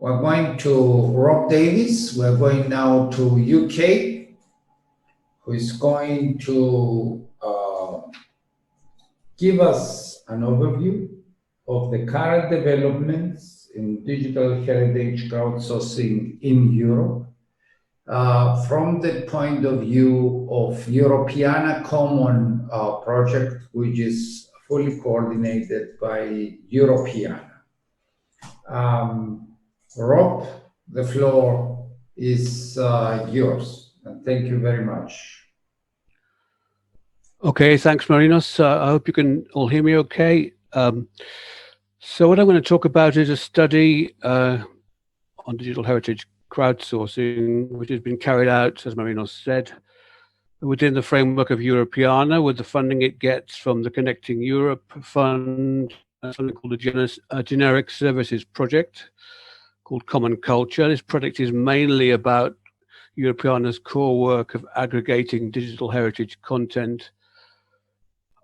We're going to Rob Davies. We're going now to UK, who is going to give us an overview of the current developments in digital heritage crowdsourcing in Europe from the point of view of Europeana Common project, which is fully coordinated by Europeana. Rob, the floor is yours, and thank you very much. Okay, thanks, Marinos. I hope you can all hear me okay. So what I'm going to talk about is a study on digital heritage crowdsourcing, which has been carried out, as Marinos said, within the framework of Europeana, with the funding it gets from the Connecting Europe Fund, something called a Generic Services Project called Common Culture. This project is mainly about Europeana's core work of aggregating digital heritage content,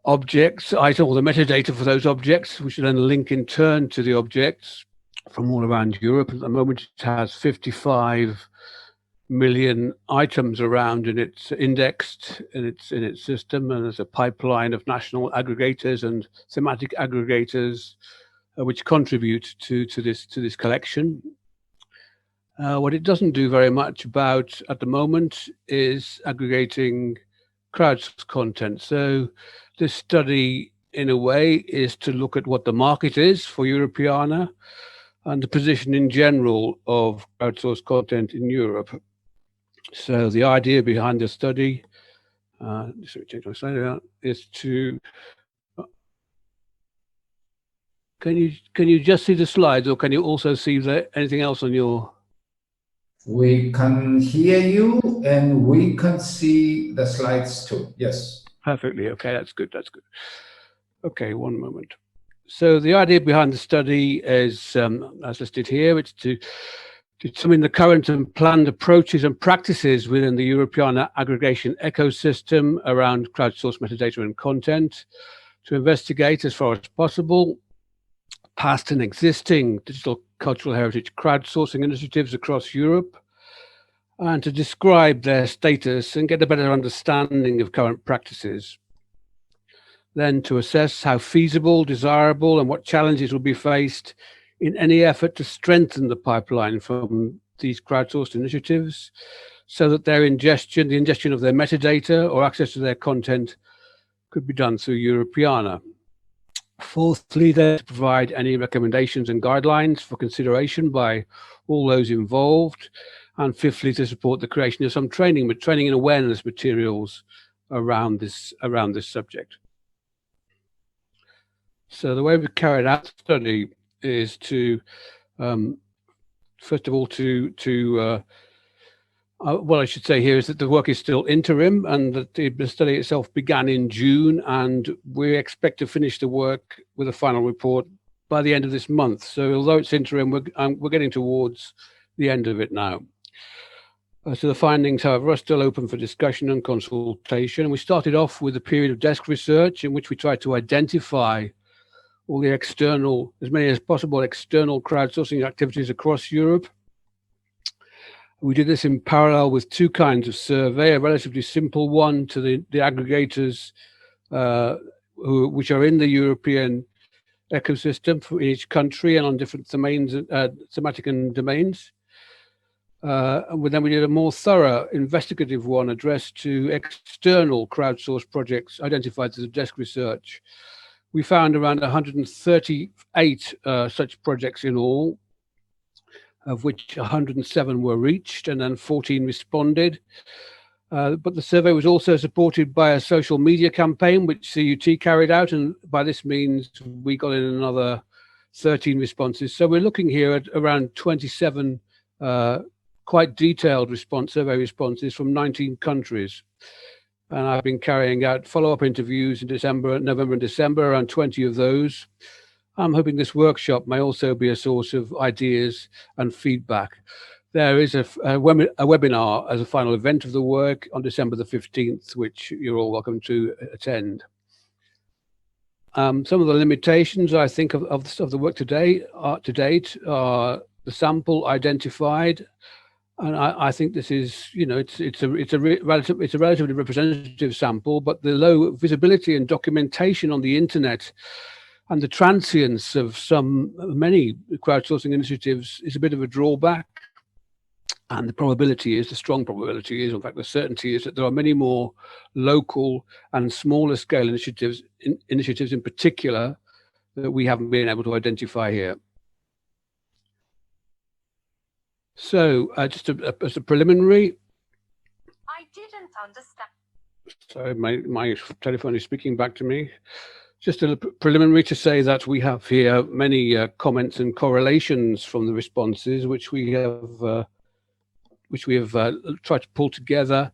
objects, all the metadata for those objects, which then link in turn to the objects from all around Europe. At the moment, it has 55 million items around, and it's indexed in its system, and there's a pipeline of national aggregators and thematic aggregators which contribute to this collection. What it doesn't do very much about at the moment is aggregating crowdsourced content. So this study, in a way, is to look at what the market is for Europeana and the position in general of crowdsourced content in Europe. So the idea behind the study, change my slide around, is to. Can you just see the slides, or can you also see anything else on your? We can hear you, and we can see the slides too. Yes. Perfectly. Okay, that's good. That's good. Okay, one moment. So the idea behind the study is, as listed here, it's to determine the current and planned approaches and practices within the Europeana aggregation ecosystem around crowdsourced metadata and content, to investigate as far as possible past and existing digital cultural heritage crowdsourcing initiatives across Europe, and to describe their status and get a better understanding of current practices. Then to assess how feasible, desirable, and what challenges will be faced in any effort to strengthen the pipeline from these crowdsourced initiatives, so that the ingestion of their metadata or access to their content could be done through Europeana. Fourthly, to provide any recommendations and guidelines for consideration by all those involved. And fifthly, to support the creation of some training and awareness materials around this subject. So the way we carried out the study is to, first of all, what I should say here is that the work is still interim, and that the study itself began in June, and we expect to finish the work with a final report by the end of this month. So although it's interim, we're getting towards the end of it now. So the findings, however, are still open for discussion and consultation. We started off with a period of desk research in which we tried to identify all the external, as many as possible, external crowdsourcing activities across Europe. We did this in parallel with two kinds of survey, a relatively simple one to the aggregators which are in the European ecosystem for each country and on different thematic and domains. And then we did a more thorough investigative one addressed to external crowdsourced projects identified through the desk research. We found around 138 such projects in all, of which 107 were reached and then 14 responded. But the survey was also supported by a social media campaign which CUT carried out, and by this means we got in another 13 responses. So we're looking here at around 27 quite detailed survey responses from 19 countries. And I've been carrying out follow-up interviews in November and December, around 20 of those. I'm hoping this workshop may also be a source of ideas and feedback. There is a webinar as a final event of the work on December the 15th, which you're all welcome to attend. Some of the limitations, I think, of the work to date are the sample identified. And I think this is, you know, it's a relatively representative sample, but the low visibility and documentation on the internet and the transience of many crowdsourcing initiatives is a bit of a drawback. And the strong probability is, in fact, the certainty is that there are many more local and smaller scale initiatives in particular that we haven't been able to identify here. So just as a preliminary. I didn't understand. Sorry, my telephone is speaking back to me. Just a preliminary to say that we have here many comments and correlations from the responses, which we have tried to pull together.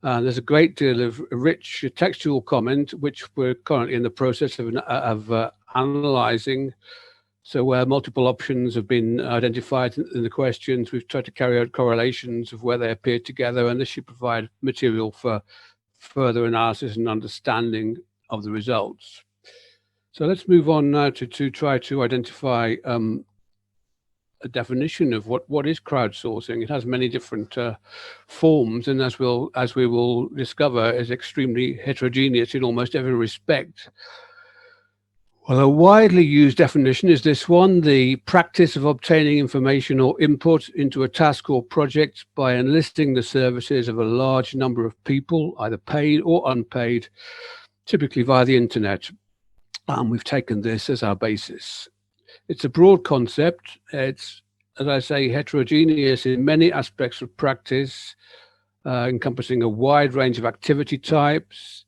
There's a great deal of rich textual comment, which we're currently in the process of analyzing. So where multiple options have been identified in the questions, we've tried to carry out correlations of where they appear together, and this should provide material for further analysis and understanding of the results. So let's move on now to try to identify a definition of what is crowdsourcing. It has many different forms, and as we will discover, is extremely heterogeneous in almost every respect. Well, a widely used definition is this one: the practice of obtaining information or input into a task or project by enlisting the services of a large number of people, either paid or unpaid, typically via the internet. And we've taken this as our basis. It's a broad concept. It's, as I say, heterogeneous in many aspects of practice, encompassing a wide range of activity types.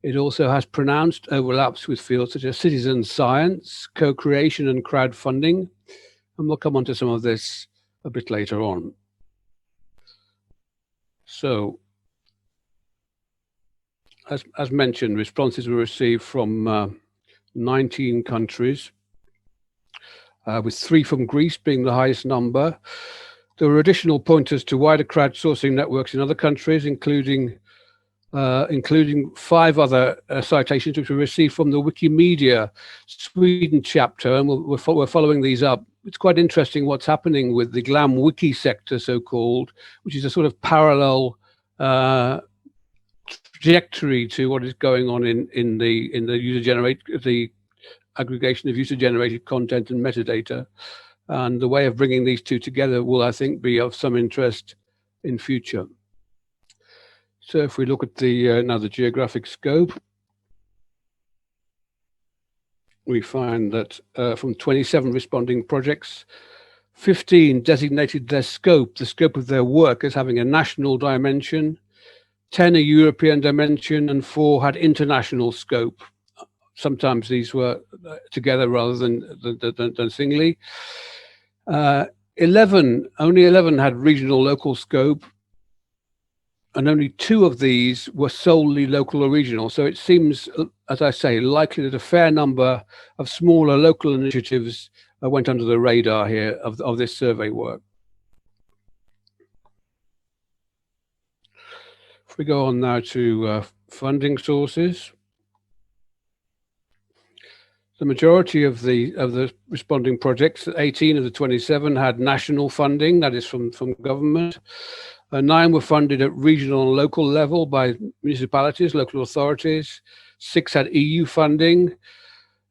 It also has pronounced overlaps with fields such as citizen science, co-creation and crowdfunding. And we'll come on to some of this a bit later on. So, as mentioned, responses were received from 19 countries, with 3 from Greece being the highest number. There were additional pointers to wider crowdsourcing networks in other countries, including 5 other citations which were received from the Wikimedia Sweden chapter, and we're following these up. It's quite interesting what's happening with the GLAM wiki sector, so-called, which is a sort of parallel trajectory to what is going on in the aggregation of user-generated content and metadata. And the way of bringing these two together will, I think, be of some interest in future. So if we look at now the geographic scope, we find that from 27 responding projects, 15 designated the scope of their work as having a national dimension, 10 a European dimension, and 4 had international scope. Sometimes these were together rather than singly. Only 11 had regional local scope, and only 2 of these were solely local or regional. So it seems, as I say, likely that a fair number of smaller local initiatives went under the radar here of this survey work. If we go on now to funding sources, the majority of the responding projects, 18 of the 27, had national funding, that is from government. 9 were funded at regional and local level by municipalities, local authorities. 6 had EU funding,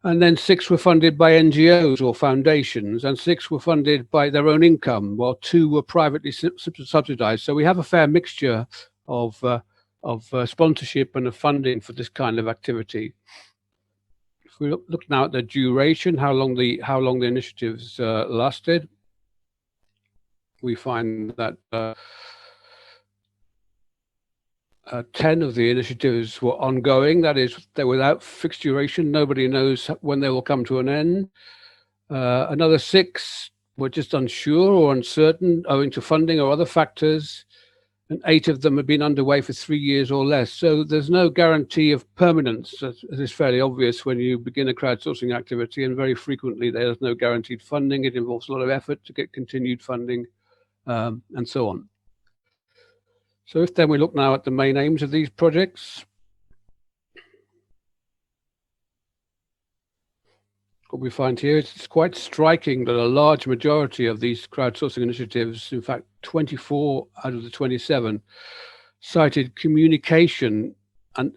and then 6 were funded by NGOs or foundations, and 6 were funded by their own income, while 2 were privately subsidized. So we have a fair mixture of sponsorship and of funding for this kind of activity. If we look now at the duration, how long the initiatives lasted, we find that 10 of the initiatives were ongoing. That is, they're without fixed duration. Nobody knows when they will come to an end. Another 6 were just unsure or uncertain owing to funding or other factors. And 8 of them have been underway for 3 years or less. So there's no guarantee of permanence, as is fairly obvious when you begin a crowdsourcing activity, and very frequently there's no guaranteed funding. It involves a lot of effort to get continued funding, and so on. So if then we look now at the main aims of these projects, what we find here. It's quite striking that a large majority of these crowdsourcing initiatives, in fact, 24 out of the 27, cited communication and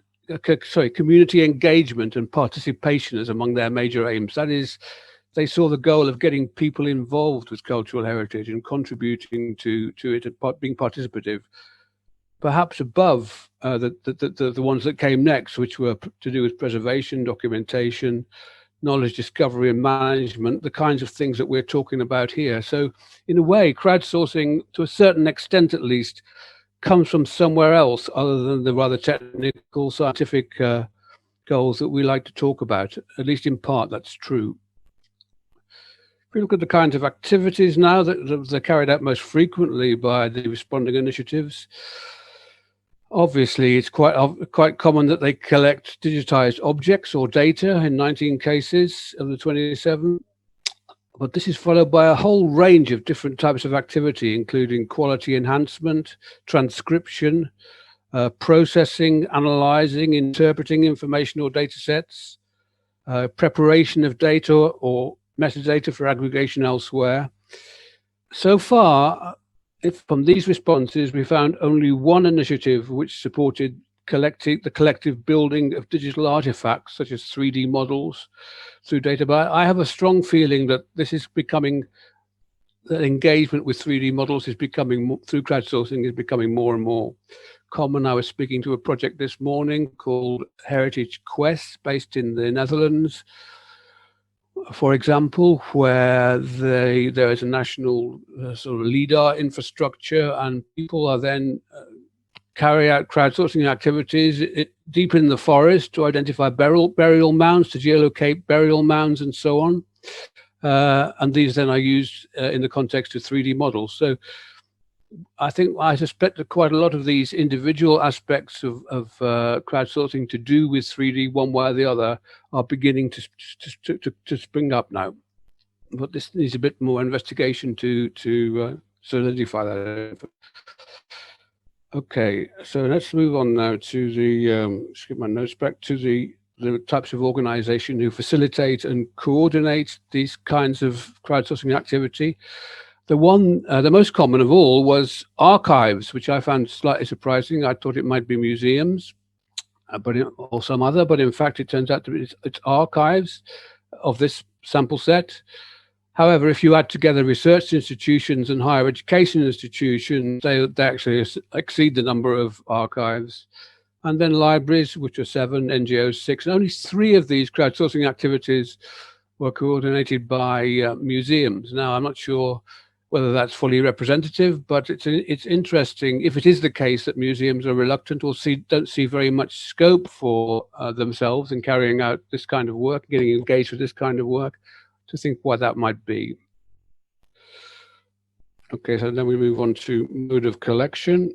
community engagement and participation as among their major aims. That is, they saw the goal of getting people involved with cultural heritage and contributing to it and being participative, perhaps above the ones that came next, which were to do with preservation, documentation, knowledge discovery and management, the kinds of things that we're talking about here. So in a way, crowdsourcing, to a certain extent at least, comes from somewhere else other than the rather technical, scientific goals that we like to talk about. At least in part, that's true. If we look at the kinds of activities now that are carried out most frequently by the responding initiatives, obviously it's quite common that they collect digitized objects or data in 19 cases of the 27. But this is followed by a whole range of different types of activity, including quality enhancement, transcription, processing, analyzing, interpreting information or data sets, preparation of data or metadata for aggregation elsewhere. So far, from these responses, we found only one initiative which supported the collective building of digital artifacts, such as 3D models, through data. But I have a strong feeling that this is becoming, that engagement with 3D models is becoming, through crowdsourcing, is becoming more and more common. I was speaking to a project this morning called Heritage Quest, based in the Netherlands, for example, where there is a national sort of LIDAR infrastructure, and people are then carry out crowdsourcing activities deep in the forest to identify burial mounds, to geolocate burial mounds and so on. And these then are used in the context of 3D models. So I suspect that quite a lot of these individual aspects of crowdsourcing to do with 3D one way or the other are beginning to spring up now. But this needs a bit more investigation to solidify that. Okay, so let's move on now to the, skip my notes back to the types of organization who facilitate and coordinate these kinds of crowdsourcing activity. The most common of all was archives, which I found slightly surprising. I thought it might be museums, or some other, but in fact, it turns out that it's archives of this sample set. However, if you add together research institutions and higher education institutions, they actually exceed the number of archives. And then libraries, which are 7, NGOs 6, and only 3 of these crowdsourcing activities were coordinated by museums. Now, I'm not sure whether that's fully representative, but it's interesting if it is the case that museums are reluctant or don't see very much scope for themselves in carrying out this kind of work, getting engaged with this kind of work, to think why that might be. Okay, so then we move on to mode of collection.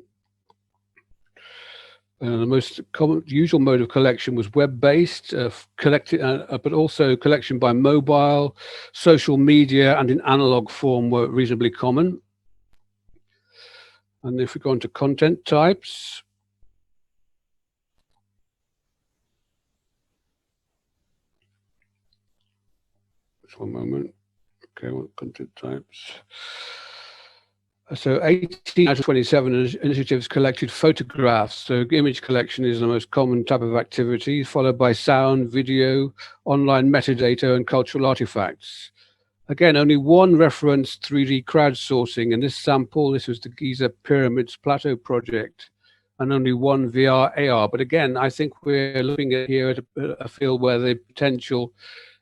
The most usual mode of collection was web-based, but also collection by mobile, social media, and in analog form were reasonably common. And if we go on to content types, just one moment. Okay, what content types? So 18 out of 27 initiatives collected photographs. So image collection is the most common type of activity, followed by sound, video, online metadata, and cultural artifacts. Again, only one referenced 3D crowdsourcing in this sample. This was the Giza Pyramids Plateau project, and only one VR AR. But again, I think we're looking at here at a field where the potential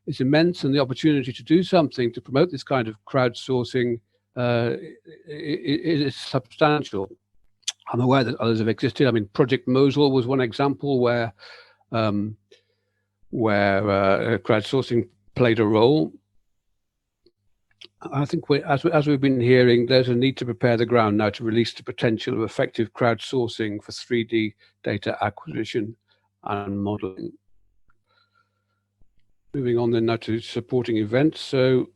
is immense, and the opportunity to do something to promote this kind of crowdsourcing is substantial. I'm aware that others have existed. I mean, Project Mosul was one example where crowdsourcing played a role. I think as we've been hearing, there's a need to prepare the ground now to release the potential of effective crowdsourcing for 3D data acquisition and modeling. Moving on then now to supporting events. So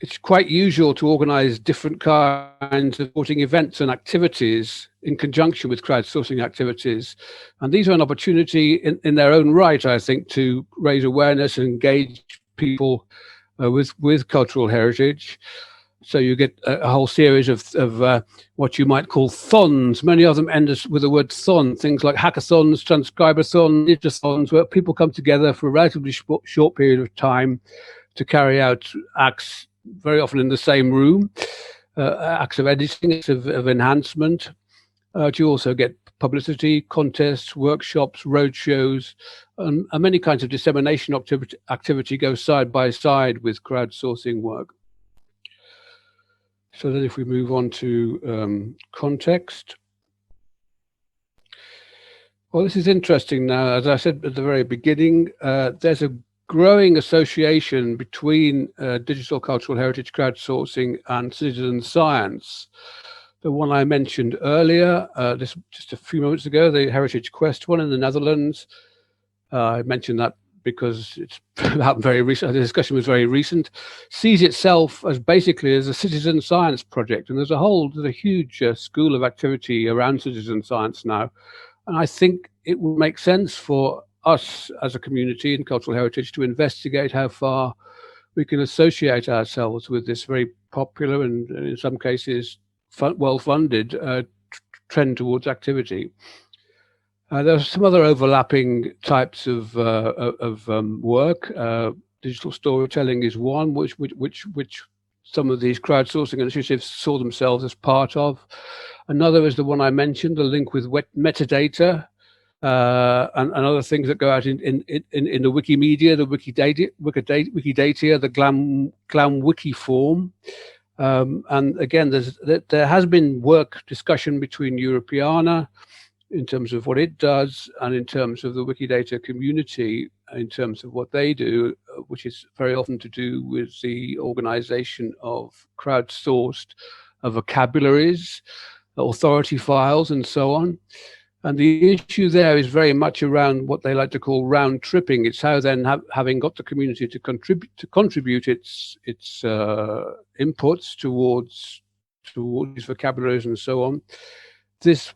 it's quite usual to organize different kinds of sporting events and activities in conjunction with crowdsourcing activities. And these are an opportunity in their own right, I think, to raise awareness and engage people with cultural heritage. So you get a whole series of what you might call thons. Many of them end with the word thon, things like hackathons, transcribathons, digitathons, where people come together for a relatively short period of time to carry out acts, very often in the same room, acts of editing, acts of enhancement. You also get publicity, contests, workshops, roadshows, and many kinds of dissemination activity go side by side with crowdsourcing work. So then if we move on to context. Well, this is interesting now. As I said at the very beginning, there's a growing association between digital cultural heritage crowdsourcing and citizen science. The one I mentioned earlier, this just a few moments ago, the Heritage Quest one in the Netherlands. I mentioned that because it's happened very recent. The discussion was very recent. Sees itself as basically as a citizen science project, and there's a huge school of activity around citizen science now. And I think it would make sense for us as a community in cultural heritage to investigate how far we can associate ourselves with this very popular and in some cases well-funded trend towards activity. There are some other overlapping types of work. Digital storytelling is one, which some of these crowdsourcing initiatives saw themselves as part of. Another is the one I mentioned, the link with metadata and other things that go out in the Wikimedia, the Wikidata, the Glam Wiki form. And again, there has been discussion between Europeana in terms of what it does and in terms of the Wikidata community in terms of what they do, which is very often to do with the organization of crowdsourced vocabularies, authority files, and so on. And the issue there is very much around what they like to call round tripping. It's how then, having got the community to contribute its inputs towards these vocabularies and so on, this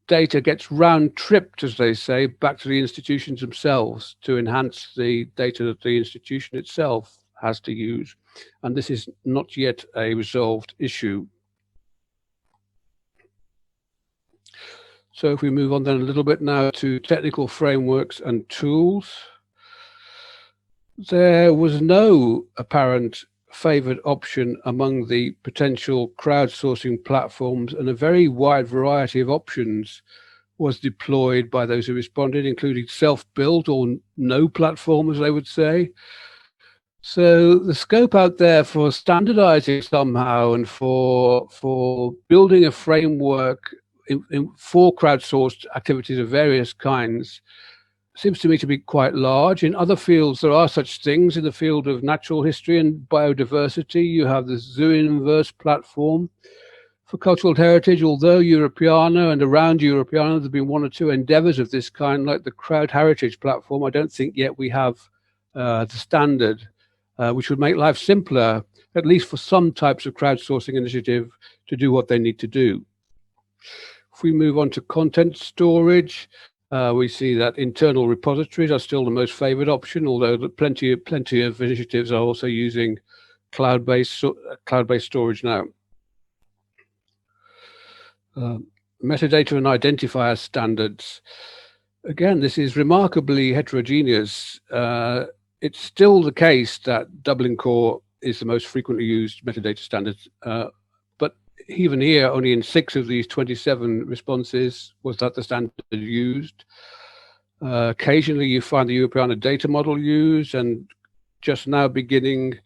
data gets round tripped, as they say, back to the institutions themselves to enhance the data that the institution itself has to use. And this is not yet a resolved issue. So if we move on then a little bit now to technical frameworks and tools, there was no apparent favored option among the potential crowdsourcing platforms, and a very wide variety of options was deployed by those who responded, including self-built or no platform, as they would say. So the scope out there for standardizing somehow and for building a framework for crowdsourced activities of various kinds seems to me to be quite large. In other fields, there are such things. In the field of natural history and biodiversity, you have the Zooniverse platform. For cultural heritage, although Europeana and around Europeana, there have been one or two endeavors of this kind, like the Crowd Heritage platform. I don't think yet we have the standard, which would make life simpler, at least for some types of crowdsourcing initiative to do what they need to do. If we move on to content storage, we see that internal repositories are still the most favored option, although plenty of initiatives are also using cloud-based storage now. Metadata and identifier standards. Again, this is remarkably heterogeneous. It's still the case that Dublin Core is the most frequently used metadata standard, but even here, only in 6 of these 27 responses was that the standard used. Occasionally, you find the Europeana data model used, and just now beginning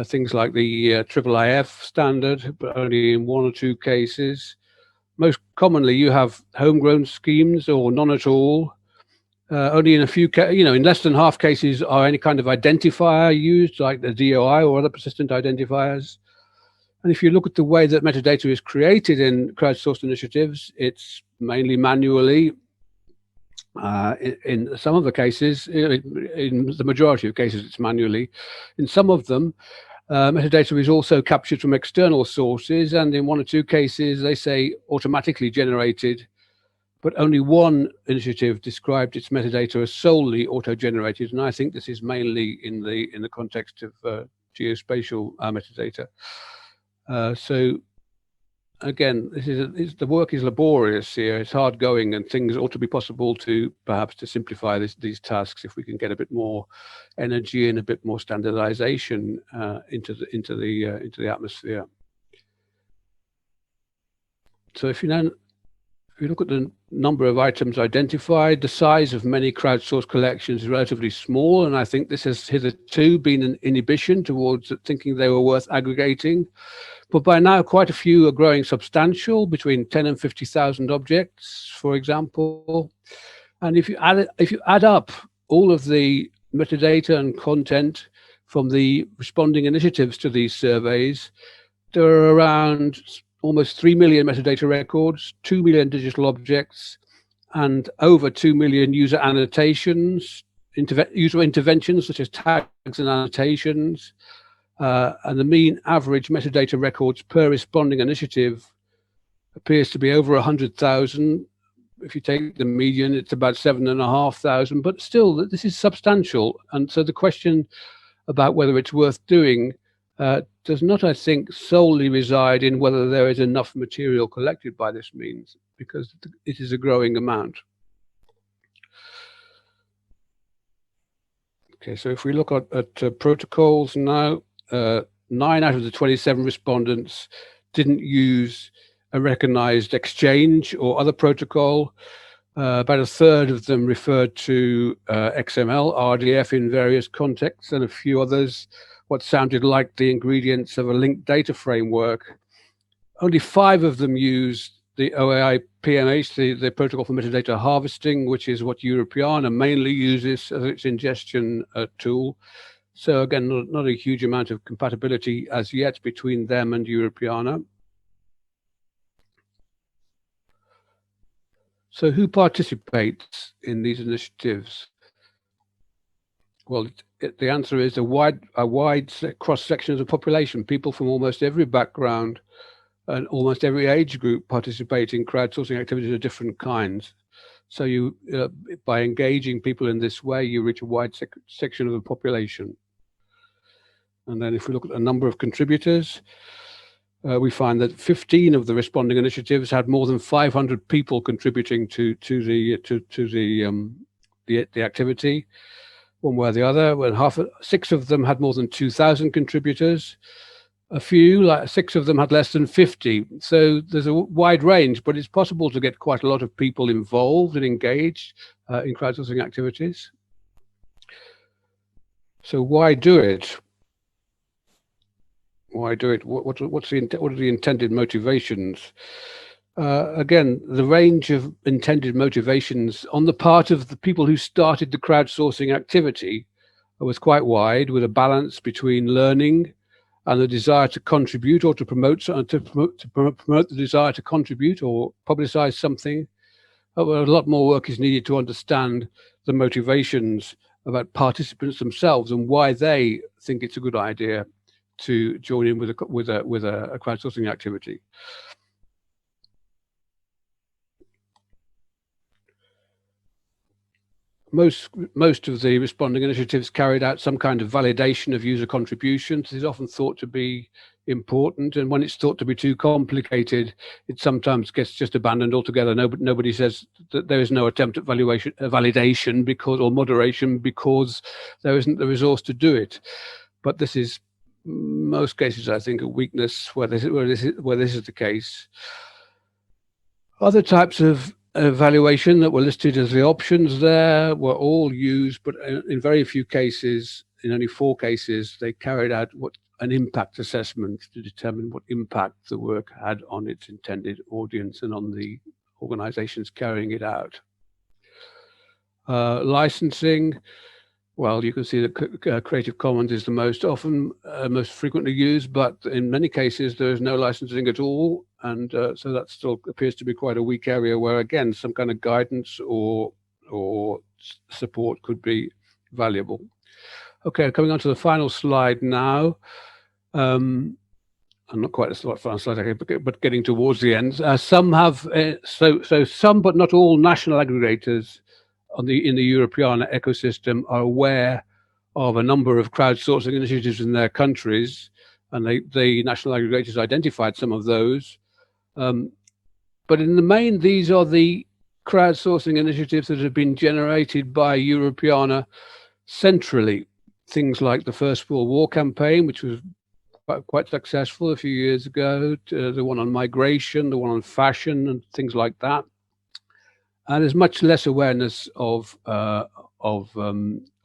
things like the IIIF standard, but only in 1 or 2 cases. Most commonly, you have homegrown schemes or none at all. Only in a few, in less than half cases are any kind of identifier used, like the DOI or other persistent identifiers. And if you look at the way that metadata is created in crowdsourced initiatives, it's mainly manually. In some of the cases, in the majority of cases, it's manually. In some of them, Metadata is also captured from external sources, and in 1 or 2 cases, they say automatically generated, but only one initiative described its metadata as solely auto-generated, and I think this is mainly in the context of geospatial metadata. So again, the work is laborious here. It's hard going, and things ought to be possible to perhaps to simplify these tasks if we can get a bit more energy and a bit more standardization into the atmosphere. So if you look at the number of items identified, the size of many crowdsourced collections is relatively small, and I think this has hitherto been an inhibition towards thinking they were worth aggregating. But by now, quite a few are growing substantial, between 10 and 50,000 objects, for example. And if you add up all of the metadata and content from the responding initiatives to these surveys, there are around almost 3 million metadata records, 2 million digital objects, and over 2 million user annotations, user interventions such as tags and annotations. And the mean average metadata records per responding initiative appears to be over 100,000. If you take the median, it's about 7,500, but still, this is substantial. And so the question about whether it's worth doing does not, I think, solely reside in whether there is enough material collected by this means, because it is a growing amount. Okay, so if we look at protocols now, 9 out of the 27 respondents didn't use a recognized exchange or other protocol. About a third of them referred to XML, RDF in various contexts, and a few others what sounded like the ingredients of a linked data framework. Only 5 of them used the OAI PMH, the protocol for metadata harvesting, which is what Europeana mainly uses as its ingestion tool. So again, not a huge amount of compatibility as yet between them and Europeana. So who participates in these initiatives? Well, the answer is a wide cross-section of the population, people from almost every background and almost every age group participate in crowdsourcing activities of different kinds. So you, by engaging people in this way, you reach a wide section of the population. And then if we look at the number of contributors, we find that 15 of the responding initiatives had more than 500 people contributing to the activity, one way or the other. When 6 of them had more than 2,000 contributors. A few, like 6 of them, had less than 50. So there's a wide range, but it's possible to get quite a lot of people involved and engaged in crowdsourcing activities. So why do it? Why do it? What are the intended motivations? Again, the range of intended motivations on the part of the people who started the crowdsourcing activity was quite wide, with a balance between learning and the desire to contribute or to promote the desire to contribute or publicize something. A lot more work is needed to understand the motivations about participants themselves and why they think it's a good idea to join in with a crowdsourcing activity. Most of the responding initiatives carried out some kind of validation of user contributions. This is often thought to be important, and when it's thought to be too complicated, it sometimes gets just abandoned altogether. Nobody says that there is no attempt at validation or moderation because there isn't the resource to do it. But this is, most cases, I think, a weakness where this is the case. Other types of evaluation that were listed as the options there were all used, but in very few cases, in only 4 cases, they carried out an impact assessment to determine what impact the work had on its intended audience and on the organizations carrying it out. Licensing, well, you can see that Creative Commons is the most frequently used, but in many cases there is no licensing at all, and so that still appears to be quite a weak area where, again, some kind of guidance or support could be valuable. Okay, coming on to the final slide now. I'm not quite as fast, but getting towards the end. Some have, so some, but not all national aggregators in the Europeana ecosystem are aware of a number of crowdsourcing initiatives in their countries, and the national aggregators identified some of those. But in the main, these are the crowdsourcing initiatives that have been generated by Europeana centrally. Things like the First World War campaign, which was quite successful a few years ago, the one on migration, the one on fashion, and things like that. And there's much less awareness of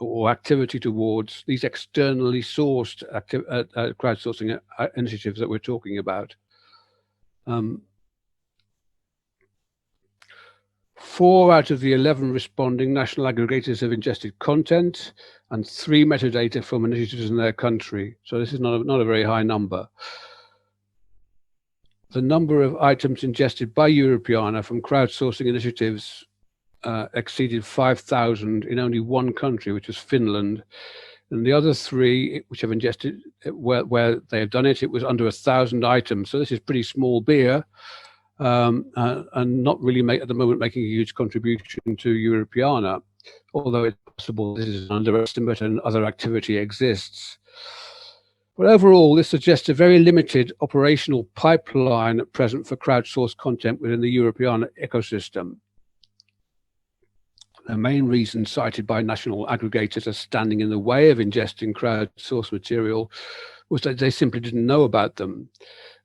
or activity towards these externally sourced crowdsourcing initiatives that we're talking about. 4 out of the 11 responding national aggregators have ingested content, and 3 metadata from initiatives in their country. So this is not a very high number. The number of items ingested by Europeana from crowdsourcing initiatives exceeded 5,000 in only 1 country, which was Finland. And the other 3, which have ingested, where they have done it, it was under 1,000 items. So this is pretty small beer. And not really at the moment making a huge contribution to Europeana, although it's possible this is an underestimate and other activity exists. But overall, this suggests a very limited operational pipeline at present for crowdsourced content within the Europeana ecosystem. The main reason cited by national aggregators as standing in the way of ingesting crowdsourced material was that they simply didn't know about them.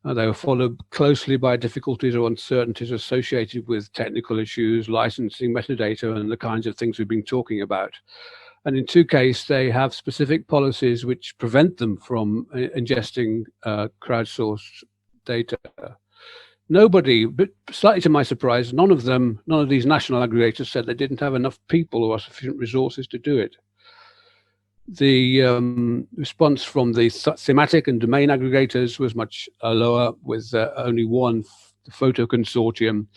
They were followed closely by difficulties or uncertainties associated with technical issues, licensing, metadata, and the kinds of things we've been talking about. And in 2 cases, they have specific policies which prevent them from ingesting crowdsourced data. Nobody, but slightly to my surprise, none of these national aggregators said they didn't have enough people or sufficient resources to do it. The response from the thematic and domain aggregators was much lower, with only 1, the Photo Consortium,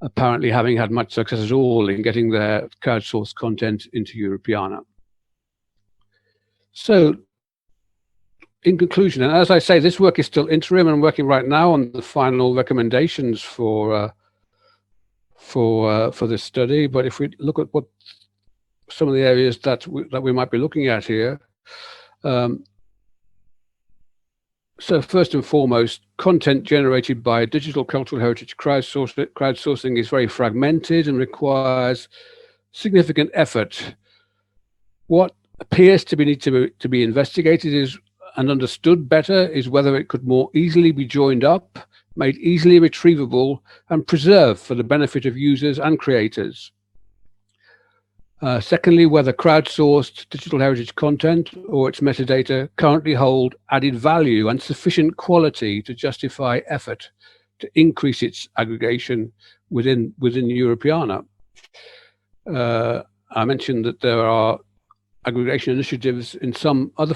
apparently having had much success at all in getting their crowdsourced content into Europeana. So, in conclusion, and as I say, this work is still interim, and I'm working right now on the final recommendations for this study. But if we look at what some of the areas that we might be looking at here. So first and foremost, content generated by digital cultural heritage crowdsourcing is very fragmented and requires significant effort. What appears to need to be investigated and understood better is whether it could more easily be joined up, made easily retrievable, and preserved for the benefit of users and creators. Secondly, whether crowdsourced digital heritage content or its metadata currently hold added value and sufficient quality to justify effort to increase its aggregation within Europeana. I mentioned that there are aggregation initiatives in some other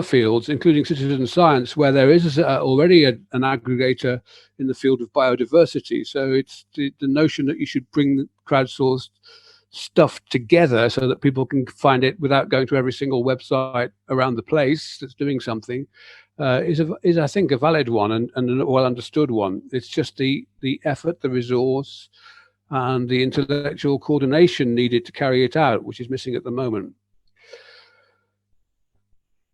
fields, including citizen science, where there is already an aggregator in the field of biodiversity. So it's the notion that you should bring the crowdsourced stuff together so that people can find it without going to every single website around the place that's doing something is I think a valid one and a well understood one. It's just the effort, the resource, and the intellectual coordination needed to carry it out, which is missing at the moment.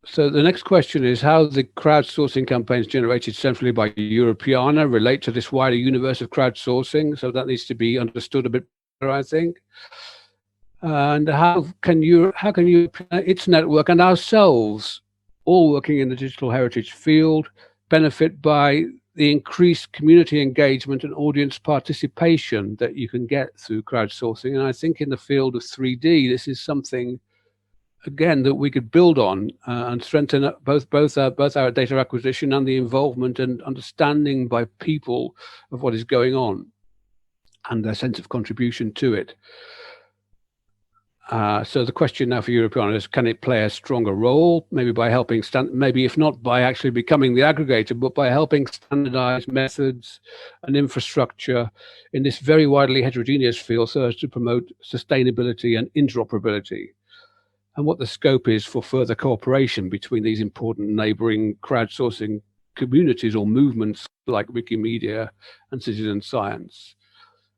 So the next question is how the crowdsourcing campaigns generated centrally by Europeana relate to this wider universe of crowdsourcing. So that needs to be understood a bit better, I think. And how can its network and ourselves, all working in the digital heritage field, benefit by the increased community engagement and audience participation that you can get through crowdsourcing? And I think in the field of 3D, this is something, again, that we could build on and strengthen both our data acquisition and the involvement and understanding by people of what is going on and their sense of contribution to it. So the question now for Europeana is, can it play a stronger role, maybe by helping, maybe if not by actually becoming the aggregator, but by helping standardize methods and infrastructure in this very widely heterogeneous field so as to promote sustainability and interoperability? and what the scope is for further cooperation between these important neighboring crowdsourcing communities or movements like Wikimedia and citizen science.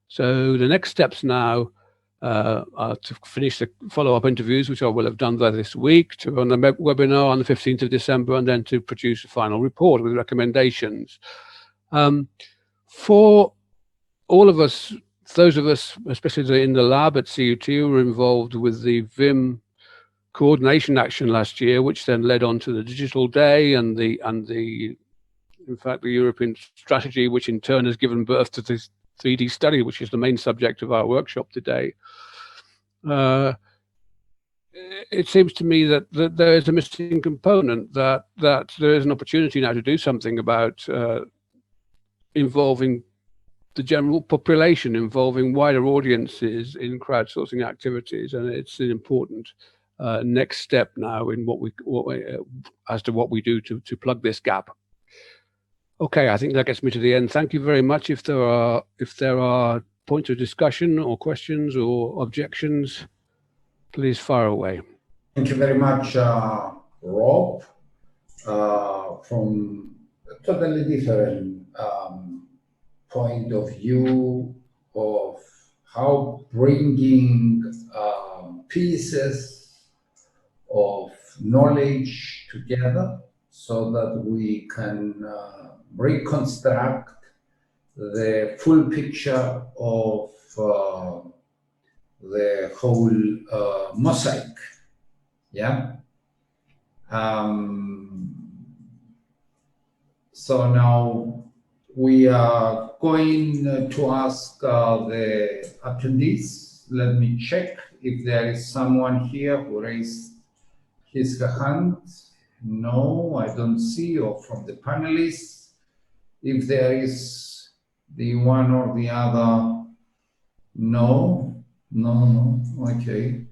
So the next steps now are to finish the follow-up interviews, which I will have done this week, to run the webinar on the 15th of December, and then to produce a final report with recommendations. For all of us, those of us, especially in the lab at CUT, who were involved with the VIM coordination action last year, which then led on to the digital day and in fact, the European strategy, which in turn has given birth to this 3D study, which is the main subject of our workshop today. It seems to me that there is a missing component, that there is an opportunity now to do something about involving the general population, involving wider audiences in crowdsourcing activities, and it's an important next step now in as to what we do to plug this gap. Okay, I think that gets me to the end. Thank you very much. If there are points of discussion or questions or objections, please fire away. Thank you very much, Rob, from a totally different point of view of how bringing pieces of knowledge together so that we can reconstruct the full picture of the whole mosaic. Yeah. So now we are going to ask the attendees. Let me check if there is someone here who raised his hand. No, I don't see, or from the panelists. If there is the one or the other, no, okay.